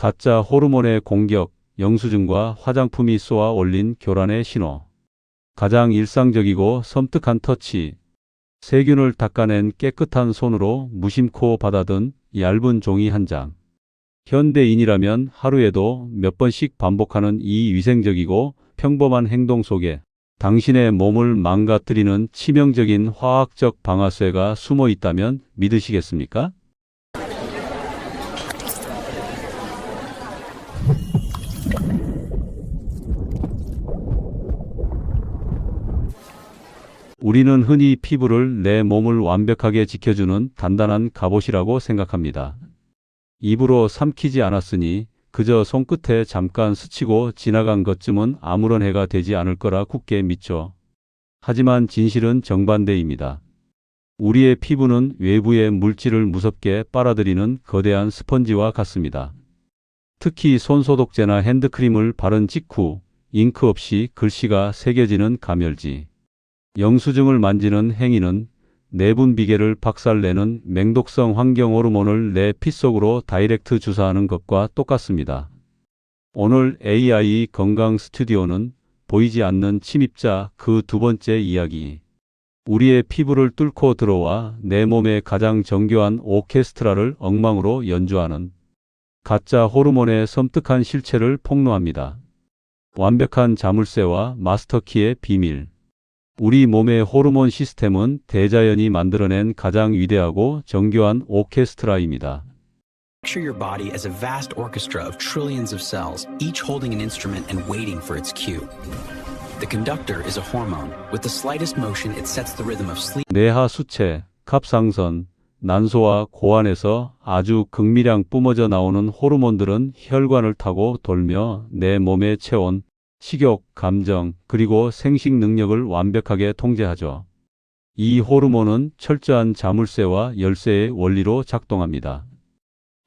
가짜 호르몬의 공격, 영수증과 화장품이 쏘아 올린 교란의 신호. 가장 일상적이고 섬뜩한 터치. 세균을 닦아낸 깨끗한 손으로 무심코 받아든 얇은 종이 한 장. 현대인이라면 하루에도 몇 번씩 반복하는 이 위생적이고 평범한 행동 속에 당신의 몸을 망가뜨리는 치명적인 화학적 방아쇠가 숨어 있다면 믿으시겠습니까? 우리는 흔히 피부를 내 몸을 완벽하게 지켜주는 단단한 갑옷이라고 생각합니다. 입으로 삼키지 않았으니 그저 손끝에 잠깐 스치고 지나간 것쯤은 아무런 해가 되지 않을 거라 굳게 믿죠. 하지만 진실은 정반대입니다. 우리의 피부는 외부의 물질을 무섭게 빨아들이는 거대한 스펀지와 같습니다. 특히 손소독제나 핸드크림을 바른 직후 잉크 없이 글씨가 새겨지는 가멸지. 영수증을 만지는 행위는 내분 비계를 박살내는 맹독성 환경 호르몬을 내 피 속으로 다이렉트 주사하는 것과 똑같습니다. 오늘 AI 건강 스튜디오는 보이지 않는 침입자 그 두 번째 이야기. 우리의 피부를 뚫고 들어와 내 몸의 가장 정교한 오케스트라를 엉망으로 연주하는 가짜 호르몬의 섬뜩한 실체를 폭로합니다. 완벽한 자물쇠와 마스터키의 비밀. 우리 몸의 호르몬 시스템은 대자연이 만들어낸 가장 위대하고 정교한 오케스트라입니다. Picture your body as a vast orchestra of trillions of cells, each holding an instrument and waiting for its cue. The conductor is a hormone. With the slightest motion, it sets the rhythm of sleep. 뇌하 수체, 갑상선, 난소와 고안에서 아주 극미량 뿜어져 나오는 호르몬들은 혈관을 타고 돌며 내 몸의 체온, 식욕, 감정, 그리고 생식 능력을 완벽하게 통제하죠. 이 호르몬은 철저한 자물쇠와 열쇠의 원리로 작동합니다.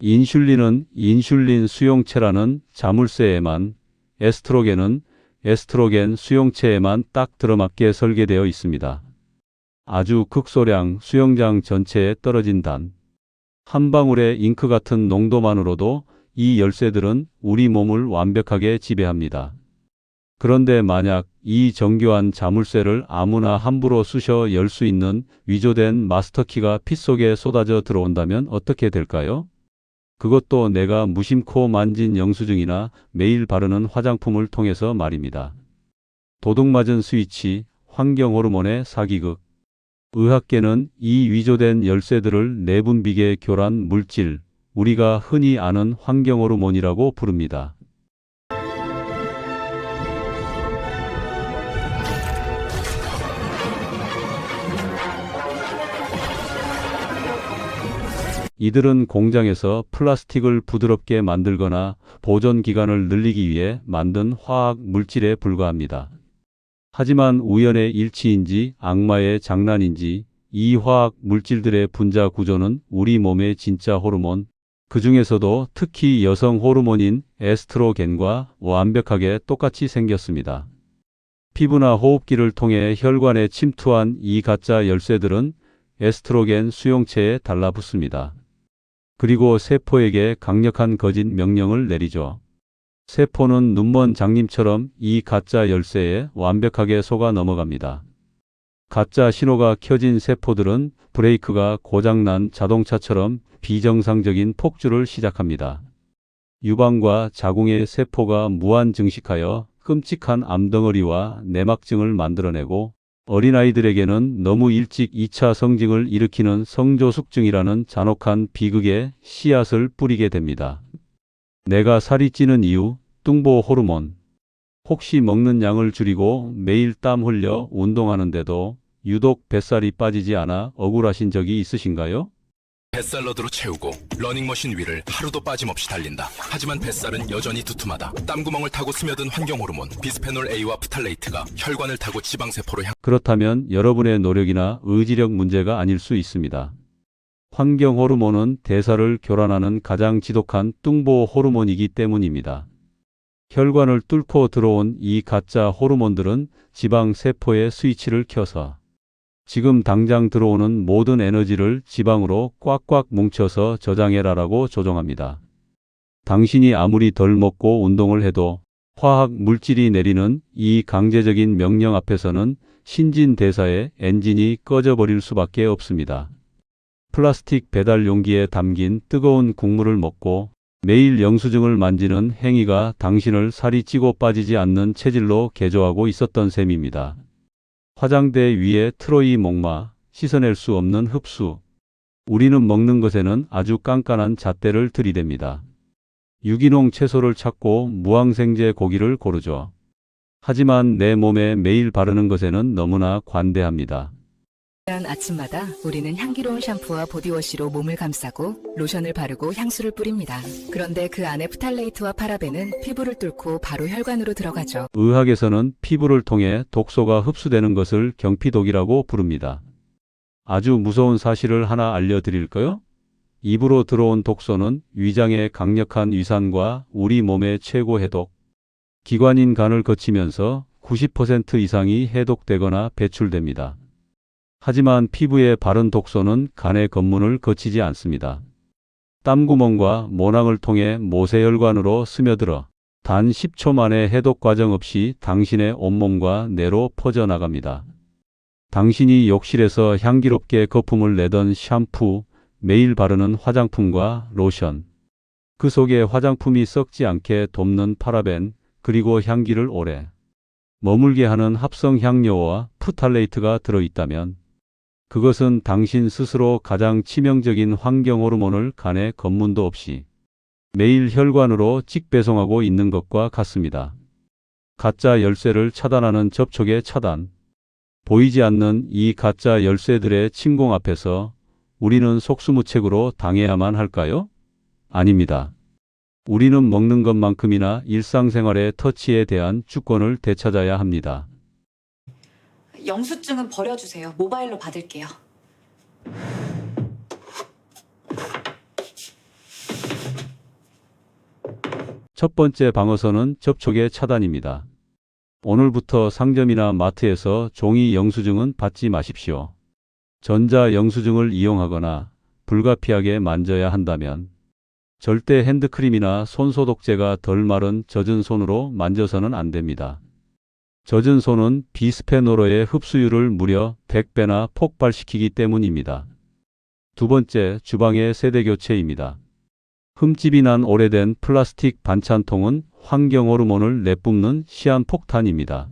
인슐린은 인슐린 수용체라는 자물쇠에만, 에스트로겐은 에스트로겐 수용체에만 딱 들어맞게 설계되어 있습니다. 아주 극소량 수영장 전체에 떨어진 단 한 방울의 잉크 같은 농도만으로도 이 열쇠들은 우리 몸을 완벽하게 지배합니다. 그런데 만약 이 정교한 자물쇠를 아무나 함부로 쑤셔 열 수 있는 위조된 마스터키가 피 속에 쏟아져 들어온다면 어떻게 될까요? 그것도 내가 무심코 만진 영수증이나 매일 바르는 화장품을 통해서 말입니다. 도둑맞은 스위치, 환경 호르몬의 사기극. 의학계는 이 위조된 열쇠들을 내분비계 교란 물질, 우리가 흔히 아는 환경 호르몬이라고 부릅니다. 이들은 공장에서 플라스틱을 부드럽게 만들거나 보존 기간을 늘리기 위해 만든 화학 물질에 불과합니다. 하지만 우연의 일치인지 악마의 장난인지 이 화학 물질들의 분자 구조는 우리 몸의 진짜 호르몬, 그 중에서도 특히 여성 호르몬인 에스트로겐과 완벽하게 똑같이 생겼습니다. 피부나 호흡기를 통해 혈관에 침투한 이 가짜 열쇠들은 에스트로겐 수용체에 달라붙습니다. 그리고 세포에게 강력한 거짓 명령을 내리죠. 세포는 눈먼 장님처럼 이 가짜 열쇠에 완벽하게 속아 넘어갑니다. 가짜 신호가 켜진 세포들은 브레이크가 고장난 자동차처럼 비정상적인 폭주를 시작합니다. 유방과 자궁의 세포가 무한 증식하여 끔찍한 암덩어리와 내막증을 만들어내고 어린아이들에게는 너무 일찍 2차 성징을 일으키는 성조숙증이라는 잔혹한 비극의 씨앗을 뿌리게 됩니다. 내가 살이 찌는 이유, 뚱보 호르몬. 혹시 먹는 양을 줄이고 매일 땀 흘려 운동하는데도 유독 뱃살이 빠지지 않아 억울하신 적이 있으신가요? 뱃살러드로 채우고 러닝머신 위를 하루도 빠짐없이 달린다. 하지만 뱃살은 여전히 두툼하다. 땀구멍을 타고 스며든 환경호르몬 비스페놀 A와 프탈레이트가 혈관을 타고 지방세포로 그렇다면 여러분의 노력이나 의지력 문제가 아닐 수 있습니다. 환경호르몬은 대사를 교란하는 가장 지독한 뚱보 호르몬이기 때문입니다. 혈관을 뚫고 들어온 이 가짜 호르몬들은 지방세포의 스위치를 켜서 지금 당장 들어오는 모든 에너지를 지방으로 꽉꽉 뭉쳐서 저장해라라고 조종합니다. 당신이 아무리 덜 먹고 운동을 해도 화학 물질이 내리는 이 강제적인 명령 앞에서는 신진대사의 엔진이 꺼져버릴 수밖에 없습니다. 플라스틱 배달 용기에 담긴 뜨거운 국물을 먹고 매일 영수증을 만지는 행위가 당신을 살이 찌고 빠지지 않는 체질로 개조하고 있었던 셈입니다. 화장대 위에 트로이 목마, 씻어낼 수 없는 흡수. 우리는 먹는 것에는 아주 깐깐한 잣대를 들이댑니다. 유기농 채소를 찾고 무항생제 고기를 고르죠. 하지만 내 몸에 매일 바르는 것에는 너무나 관대합니다. 아침마다 우리는 향기로운 샴푸와 보디워시로 몸을 감싸고 로션을 바르고 향수를 뿌립니다. 그런데 그 안에 프탈레이트와 파라벤은 피부를 뚫고 바로 혈관으로 들어가죠. 의학에서는 피부를 통해 독소가 흡수되는 것을 경피독이라고 부릅니다. 아주 무서운 사실을 하나 알려드릴까요? 입으로 들어온 독소는 위장의 강력한 위산과 우리 몸의 최고 해독, 기관인 간을 거치면서 90% 이상이 해독되거나 배출됩니다. 하지만 피부에 바른 독소는 간의 검문을 거치지 않습니다. 땀구멍과 모낭을 통해 모세혈관으로 스며들어 단 10초 만에 해독 과정 없이 당신의 온몸과 뇌로 퍼져나갑니다. 당신이 욕실에서 향기롭게 거품을 내던 샴푸, 매일 바르는 화장품과 로션, 그 속에 화장품이 썩지 않게 돕는 파라벤, 그리고 향기를 오래 머물게 하는 합성 향료와 프탈레이트가 들어있다면 그것은 당신 스스로 가장 치명적인 환경 호르몬을 간에 검문도 없이 매일 혈관으로 직배송하고 있는 것과 같습니다. 가짜 열쇠를 차단하는 접촉의 차단. 보이지 않는 이 가짜 열쇠들의 침공 앞에서 우리는 속수무책으로 당해야만 할까요? 아닙니다. 우리는 먹는 것만큼이나 일상생활의 터치에 대한 주권을 되찾아야 합니다. 영수증은 버려주세요. 모바일로 받을게요. 첫 번째 방어선은 접촉의 차단입니다. 오늘부터 상점이나 마트에서 종이 영수증은 받지 마십시오. 전자 영수증을 이용하거나 불가피하게 만져야 한다면 절대 핸드크림이나 손소독제가 덜 마른 젖은 손으로 만져서는 안 됩니다. 젖은 손은 비스페놀의 흡수율을 무려 100배나 폭발시키기 때문입니다. 두 번째, 주방의 세대교체입니다. 흠집이 난 오래된 플라스틱 반찬통은 환경 호르몬을 내뿜는 시한폭탄입니다.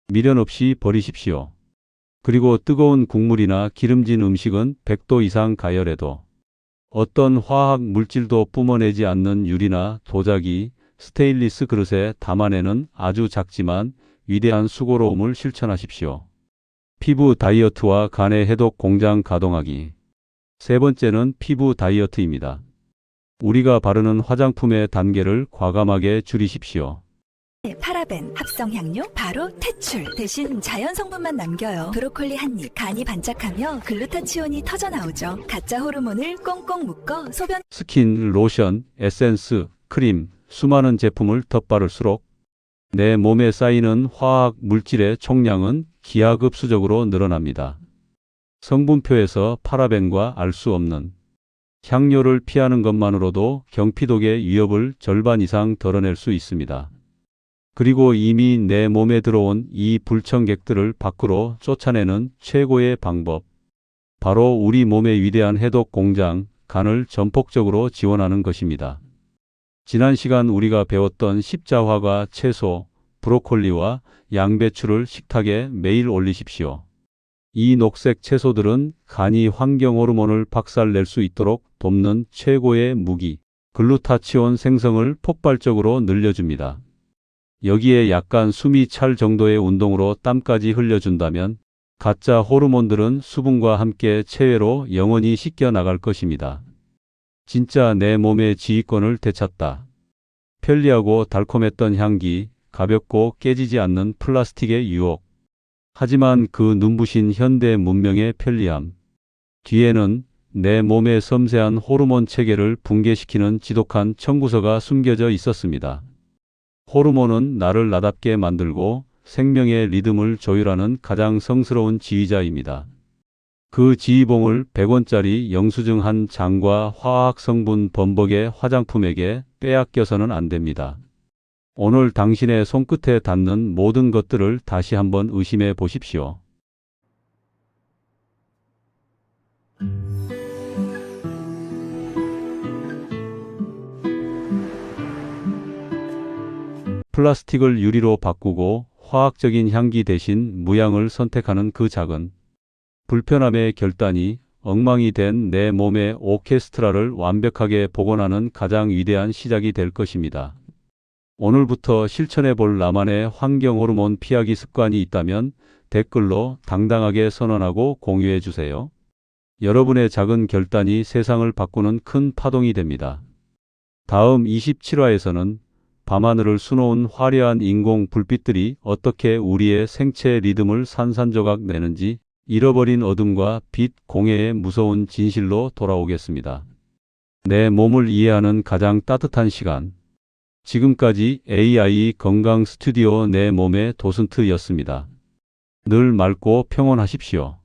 미련 없이 버리십시오. 그리고 뜨거운 국물이나 기름진 음식은 100도 이상 가열해도 어떤 화학 물질도 뿜어내지 않는 유리나 도자기, 스테인리스 그릇에 담아내는 아주 작지만 위대한 수고로움을 실천하십시오. 피부 다이어트와 간의 해독 공장 가동하기. 세 번째는 피부 다이어트입니다. 우리가 바르는 화장품의 단계를 과감하게 줄이십시오. 파라벤, 합성향료, 바로 퇴출. 대신 자연 성분만 남겨요. 브로콜리 한 입, 간이 반짝하며 글루타치온이 터져나오죠. 가짜 호르몬을 꽁꽁 묶어 소변. 스킨, 로션, 에센스, 크림, 수많은 제품을 덧바를수록 내 몸에 쌓이는 화학 물질의 총량은 기하급수적으로 늘어납니다. 성분표에서 파라벤과 알 수 없는 향료를 피하는 것만으로도 경피독의 위협을 절반 이상 덜어낼 수 있습니다. 그리고 이미 내 몸에 들어온 이 불청객들을 밖으로 쫓아내는 최고의 방법. 바로 우리 몸의 위대한 해독 공장, 간을 전폭적으로 지원하는 것입니다. 지난 시간 우리가 배웠던 십자화과 채소, 브로콜리와 양배추를 식탁에 매일 올리십시오. 이 녹색 채소들은 간이 환경 호르몬을 박살낼 수 있도록 돕는 최고의 무기, 글루타치온 생성을 폭발적으로 늘려줍니다. 여기에 약간 숨이 찰 정도의 운동으로 땀까지 흘려준다면 가짜 호르몬들은 수분과 함께 체외로 영원히 씻겨 나갈 것입니다. 진짜 내 몸의 지휘권을 되찾다. 편리하고 달콤했던 향기, 가볍고 깨지지 않는 플라스틱의 유혹. 하지만 그 눈부신 현대 문명의 편리함 뒤에는 내 몸의 섬세한 호르몬 체계를 붕괴시키는 지독한 청구서가 숨겨져 있었습니다. 호르몬은 나를 나답게 만들고 생명의 리듬을 조율하는 가장 성스러운 지휘자입니다. 그 지휘봉을 100원짜리 영수증 한 장과 화학 성분 범벅의 화장품에게 빼앗겨서는 안 됩니다. 오늘 당신의 손끝에 닿는 모든 것들을 다시 한번 의심해 보십시오. 플라스틱을 유리로 바꾸고 화학적인 향기 대신 무향을 선택하는 그 작은 불편함의 결단이 엉망이 된 내 몸의 오케스트라를 완벽하게 복원하는 가장 위대한 시작이 될 것입니다. 오늘부터 실천해 볼 나만의 환경 호르몬 피하기 습관이 있다면 댓글로 당당하게 선언하고 공유해 주세요. 여러분의 작은 결단이 세상을 바꾸는 큰 파동이 됩니다. 다음 27화에서는 밤하늘을 수놓은 화려한 인공 불빛들이 어떻게 우리의 생체 리듬을 산산조각 내는지 잃어버린 어둠과 빛 공해의 무서운 진실로 돌아오겠습니다. 내 몸을 이해하는 가장 따뜻한 시간. 지금까지 AI 건강 스튜디오 내 몸의 도슨트였습니다. 늘 맑고 평온하십시오.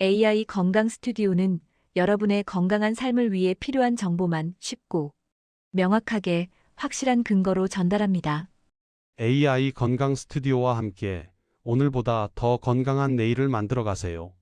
AI 건강 스튜디오는 여러분의 건강한 삶을 위해 필요한 정보만 쉽고 명확하게 확실한 근거로 전달합니다. AI 건강 스튜디오와 함께 오늘보다 더 건강한 내일을 만들어 가세요.